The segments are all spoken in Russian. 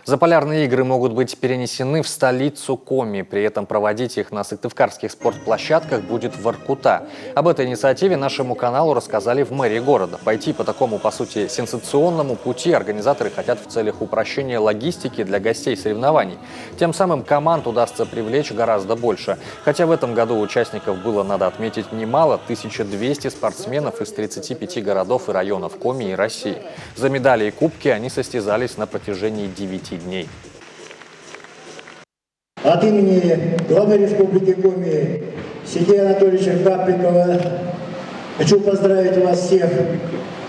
Заполярные игры могут быть перенесены в столицу Коми. При этом проводить их на сыктывкарских спортплощадках будет Воркута. Об этой инициативе нашему каналу рассказали в мэрии города. Пойти по такому, по сути, сенсационному пути организаторы хотят в целях упрощения логистики для гостей соревнований. Тем самым команд удастся привлечь гораздо больше. Хотя в этом году участников было, надо отметить, немало – 1200 спортсменов из 35 городов и районов Коми и России. За медали и кубки они состязались на протяжении 9 дней. От имени главы Республики Коми Сергея Анатольевича Каприкова хочу поздравить вас всех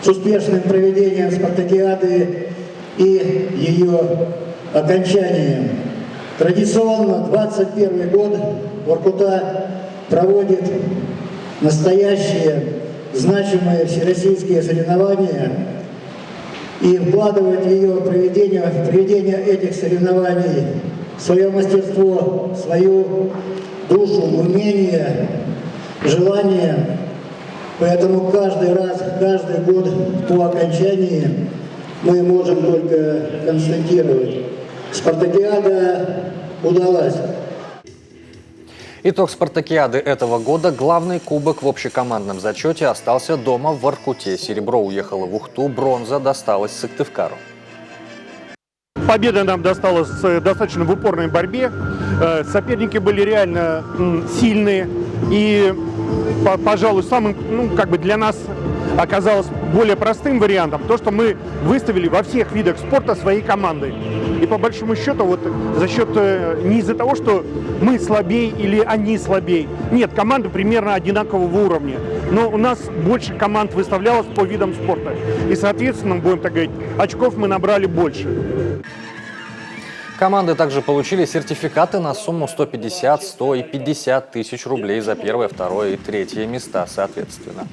с успешным проведением спартакиады и ее окончанием. Традиционно 21 год Воркута проводит настоящие значимые всероссийские соревнования и вкладывает в ее проведение этих соревнований свое мастерство, свою душу, умение, желание. Поэтому каждый раз, каждый год по окончании мы можем только констатировать: спартакиада удалась. Итог спартакиады этого года: главный кубок в общекомандном зачете остался дома в Воркуте. Серебро уехало в Ухту, бронза досталась Сыктывкару. Победа нам досталась достаточно в упорной борьбе. Соперники были реально сильные. И, пожалуй, самым, для нас оказалось более простым вариантом то, что мы выставили во всех видах спорта своей командой. И по большому счету, за счет не из-за того, что мы слабее или они слабее. Нет, команды примерно одинакового уровня. Но у нас больше команд выставлялось по видам спорта. И, соответственно, будем так говорить, очков мы набрали больше. Команды также получили сертификаты на сумму 150, 100 и 50 тысяч рублей за первое, второе и третье места соответственно.